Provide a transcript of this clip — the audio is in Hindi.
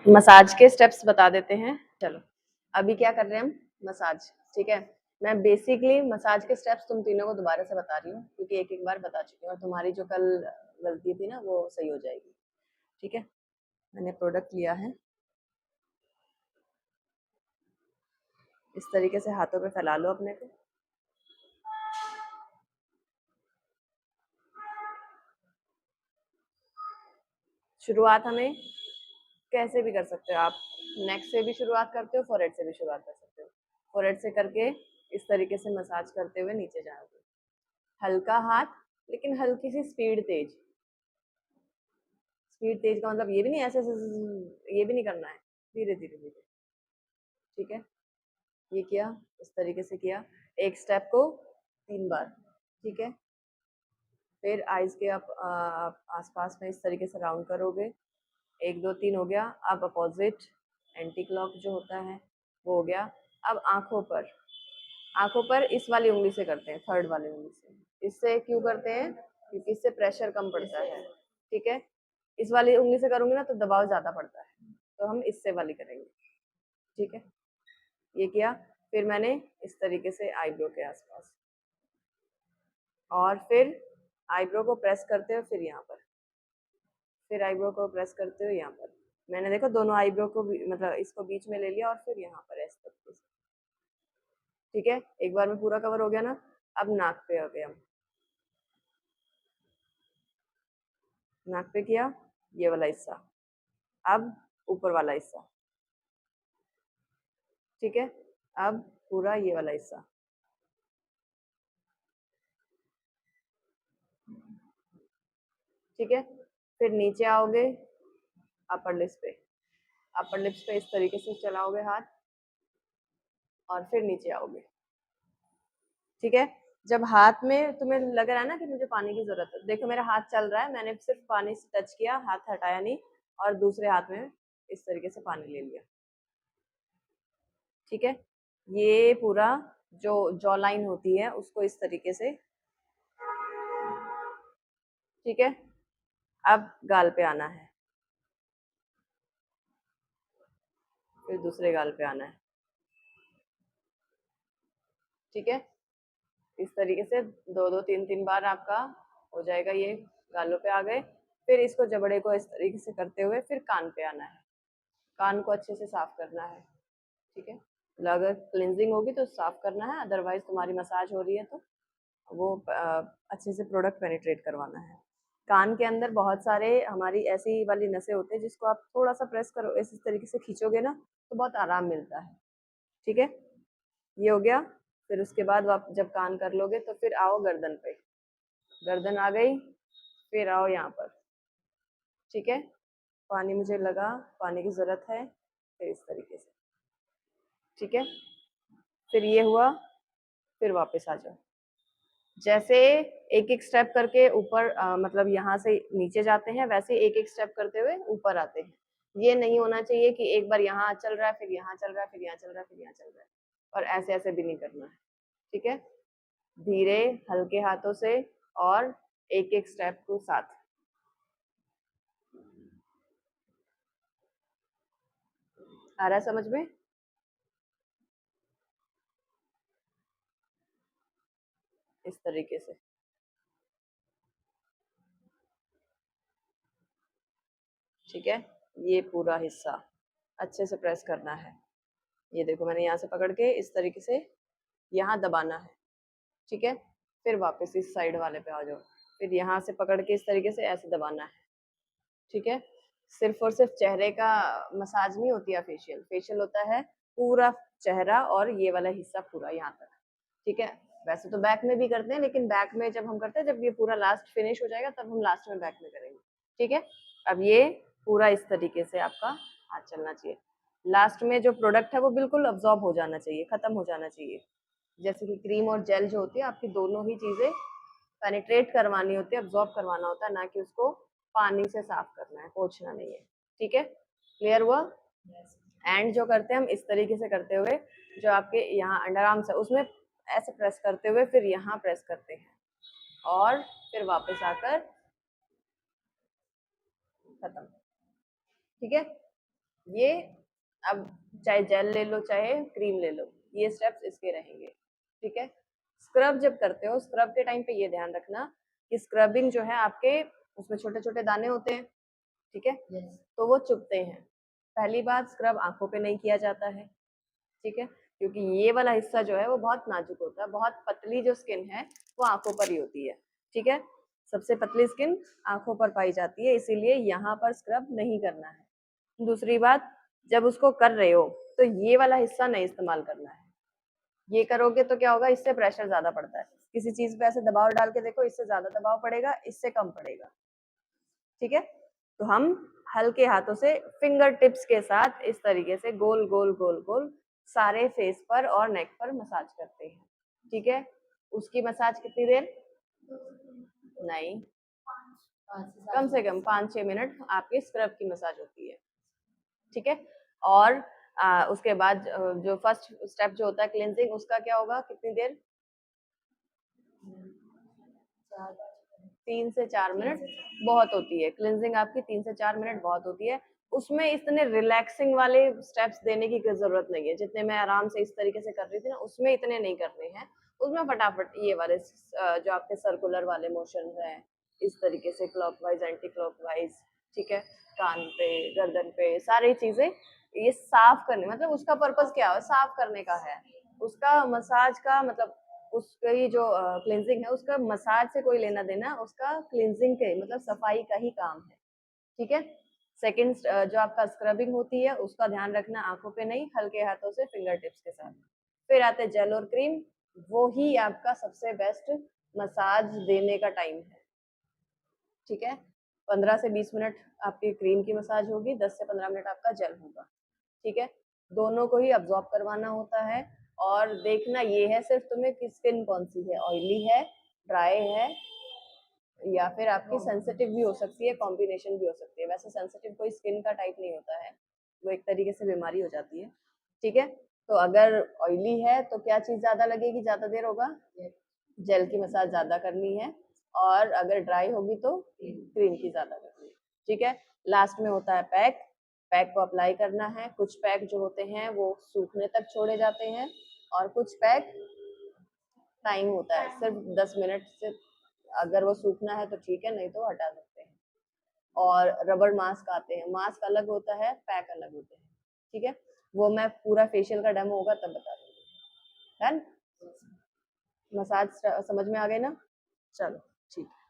मसाज के स्टेप्स बता देते हैं। चलो अभी क्या कर रहे हैं हम, मसाज। ठीक है, मैं बेसिकली मसाज के स्टेप्स तुम तीनों को दोबारा से बता रही हूँ क्योंकि एक एक बार बता चुकी हूँ और तुम्हारी जो कल गलती थी ना वो सही हो जाएगी। ठीक है, मैंने प्रोडक्ट लिया है, इस तरीके से हाथों पे फैला लो अपने को। शुरुआत हमें कैसे भी कर सकते हो आप, नेक से भी शुरुआत करते हो, फोरहेड से भी शुरुआत कर सकते हो। फोरहेड से करके इस तरीके से मसाज करते हुए नीचे जाओगे, हल्का हाथ लेकिन हल्की सी स्पीड तेज। स्पीड तेज का मतलब ये भी नहीं ऐसे ये भी नहीं करना है, धीरे धीरे धीरे। ठीक है, ये किया, इस तरीके से किया, एक स्टेप को 3 बार। ठीक है, फिर आईज के आप आसपास में इस तरीके से राउंड करोगे, 1 2 3 हो गया। अब अपोजिट एंटी क्लॉक जो होता है वो हो गया। अब आंखों पर, आंखों पर इस वाली उंगली से करते हैं, थर्ड वाली उंगली से। इससे क्यों करते हैं, क्योंकि इससे प्रेशर कम पड़ता है। ठीक है, इस वाली उंगली से करूंगी ना तो दबाव ज्यादा पड़ता है, तो हम इससे वाली करेंगे। ठीक है, ये किया, फिर मैंने इस तरीके से आईब्रो के आसपास, और फिर आईब्रो को प्रेस करते हुए फिर यहाँ पर, फिर आईब्रो को प्रेस करते हुए यहाँ पर। मैंने देखो दोनों आईब्रो को मतलब इसको बीच में ले लिया और फिर यहाँ पर इस तरीके से। ठीक है, एक बार में पूरा कवर हो गया ना। अब नाक पे आ गया, नाक पे किया ये वाला हिस्सा, अब ऊपर वाला हिस्सा। ठीक है, अब पूरा ये वाला हिस्सा। ठीक है, फिर नीचे आओगे अपर लिप्स पे, अपर लिप्स पे इस तरीके से चलाओगे हाथ और फिर नीचे आओगे। ठीक है, जब हाथ में तुम्हें लग रहा है ना कि मुझे पानी की जरूरत है, देखो मेरा हाथ चल रहा है, मैंने सिर्फ पानी से टच किया, हाथ हटाया नहीं, और दूसरे हाथ में इस तरीके से पानी ले लिया। ठीक है, ये पूरा जो जॉ लाइन होती है उसको इस तरीके से। ठीक है, अब गाल पे आना है, फिर दूसरे गाल पे आना है। ठीक है, इस तरीके से 2 2 3 3 बार आपका हो जाएगा, ये गालों पे आ गए। फिर इसको जबड़े को इस तरीके से करते हुए फिर कान पे आना है, कान को अच्छे से साफ करना है। ठीक है, अगर क्लिनजिंग होगी तो साफ करना है, अदरवाइज तुम्हारी मसाज हो रही है तो वो अच्छे से प्रोडक्ट पेनिट्रेट करवाना है। कान के अंदर बहुत सारे हमारी ऐसी वाली नसें होते हैं जिसको आप थोड़ा सा प्रेस करो, इस तरीके से खींचोगे ना तो बहुत आराम मिलता है। ठीक है, ये हो गया। फिर उसके बाद आप जब कान कर लोगे तो फिर आओ गर्दन पे, गर्दन आ गई, फिर आओ यहाँ पर। ठीक है, पानी मुझे लगा, पानी की जरूरत है, फिर इस तरीके से। ठीक है, फिर ये हुआ, फिर वापस आ जाओ। जैसे एक एक स्टेप करके ऊपर मतलब यहाँ से नीचे जाते हैं, वैसे एक एक स्टेप करते हुए ऊपर आते हैं। ये नहीं होना चाहिए कि एक बार यहाँ चल रहा है, फिर यहाँ चल रहा है, फिर यहाँ चल रहा है, फिर यहाँ चल रहा है, और ऐसे ऐसे भी नहीं करना है। ठीक है, धीरे हल्के हाथों से और एक एक स्टेप को साथ। आ रहा है समझ में? इस तरीके से। ठीक है, ये पूरा हिस्सा अच्छे से प्रेस करना है। ये देखो मैंने यहाँ से पकड़ के इस तरीके से यहाँ दबाना है। ठीक है, फिर वापस इस साइड वाले पे आ जाओ, फिर यहाँ से पकड़ के इस तरीके से ऐसे दबाना है। ठीक है, सिर्फ और सिर्फ चेहरे का मसाज नहीं होती है फेशियल, फेशियल होता है पूरा चेहरा और ये वाला हिस्सा पूरा यहाँ तक। ठीक है, वैसे तो बैक में भी करते हैं, लेकिन बैक में जब हम करते हैं जब ये पूरा लास्ट फिनिश हो जाएगा तब हम लास्ट में बैक में करेंगे। ठीक है, अब ये पूरा इस तरीके से आपका हाथ चलना चाहिए। लास्ट में जो प्रोडक्ट है वो बिल्कुल अब्जॉर्ब हो जाना चाहिए, खत्म हो जाना चाहिए। जैसे कि क्रीम और जेल जो होती है आपकी, दोनों ही चीजें पेनिट्रेट करवानी होती है, अब्जॉर्ब करवाना होता है, ना कि उसको पानी से साफ करना है, पोंछना नहीं है। ठीक है, क्लियर हुआ? एंड जो करते हैं हम इस तरीके से करते हुए, जो आपके यहाँ अंडर आर्म्स है उसमें ऐसे प्रेस करते हुए फिर यहाँ प्रेस करते हैं और फिर वापस आकर खत्म। ठीक है, ये अब चाहे जेल ले लो चाहे क्रीम ले लो, ये स्टेप्स इसके रहेंगे, ठीक है। स्क्रब जब करते हो, स्क्रब के टाइम पे ये ध्यान रखना कि स्क्रबिंग जो है आपके उसमें छोटे छोटे दाने होते हैं, ठीक है। तो वो चुभते हैं। पहली बात, स्क्रब आंखों पे नहीं किया जाता है, ठीक है, क्योंकि ये वाला हिस्सा जो है वो बहुत नाजुक होता है, बहुत पतली जो स्किन है वो आंखों पर ही होती है, ठीक है। सबसे पतली स्किन आंखों पर पाई जाती है, इसीलिए यहाँ पर स्क्रब नहीं करना है। दूसरी बात, जब उसको कर रहे हो तो ये वाला हिस्सा नहीं इस्तेमाल करना है। ये करोगे तो क्या होगा, इससे प्रेशर ज्यादा पड़ता है। किसी चीज पे ऐसे दबाव डाल के देखो, इससे ज्यादा दबाव पड़ेगा, इससे कम पड़ेगा, ठीक है। तो हम हल्के हाथों से फिंगर टिप्स के साथ इस तरीके से गोल गोल गोल गोल सारे फेस पर और नेक पर मसाज करते हैं, ठीक है। उसकी मसाज कितनी देर? नहीं, कम से कम 5-6 मिनट आपकी स्क्रब की मसाज होती है, ठीक है। और उसके बाद जो फर्स्ट स्टेप जो होता है क्लिनजिंग, उसका क्या होगा, कितनी देर? 3 से 4 मिनट बहुत होती है क्लिनजिंग आपकी, 3 से 4 मिनट बहुत होती है। उसमें इतने रिलैक्सिंग वाले स्टेप्स देने की कोई जरूरत नहीं है, जितने मैं आराम से इस तरीके से कर रही थी ना, उसमें इतने नहीं करने हैं। उसमें फटाफट ये वाले जो आपके सर्कुलर वाले मोशन हैं, इस तरीके से क्लॉकवाइज एंटी क्लॉकवाइज, ठीक है, कान पे गर्दन पे सारी चीजें ये साफ करने, मतलब उसका पर्पस क्या है, साफ करने का है। उसका मसाज का मतलब उसकी जो क्लिनजिंग है उसका मसाज से कोई लेना देना, उसका क्लिनजिंग के मतलब सफाई का ही काम है, ठीक है। सेकंड जो आपका स्क्रबिंग होती है उसका ध्यान रखना, आंखों पे नहीं, हल्के हाथों से फिंगर टिप्स के साथ। फिर आते जेल और क्रीम, वो ही आपका सबसे बेस्ट मसाज देने का टाइम है, ठीक है। 15 से 20 मिनट आपकी क्रीम की मसाज होगी, 10 से 15 मिनट आपका जेल होगा, ठीक है। दोनों को ही अब्जॉर्ब करवाना होता है। और देखना ये है सिर्फ तुम्हें कि स्किन कौन सी है, ऑयली है, ड्राई है, या फिर आपकी सेंसिटिव भी हो सकती है, कॉम्बिनेशन भी हो सकती है। वैसे सेंसिटिव कोई स्किन का टाइप नहीं होता है, वो एक तरीके से बीमारी हो जाती है, ठीक है। तो अगर ऑयली है तो क्या चीज ज्यादा लगेगी, ज्यादा देर होगा, जेल की मसाज ज्यादा करनी है। और अगर ड्राई होगी तो क्रीम की ज्यादा करनी है, ठीक है। लास्ट में होता है पैक, पैक को अप्लाई करना है। कुछ पैक जो होते हैं वो सूखने तक छोड़े जाते हैं, और कुछ पैक टाइम होता है सिर्फ 10 मिनट से, अगर वो सूखना है तो ठीक है, नहीं तो हटा सकते हैं। और रबड़ मास्क आते हैं, मास्क अलग होता है, पैक अलग होते हैं, ठीक है। वो मैं पूरा फेशियल का डेमो होगा तब बता दूंगी। डन? मसाज समझ में आ गई ना? चलो ठीक है।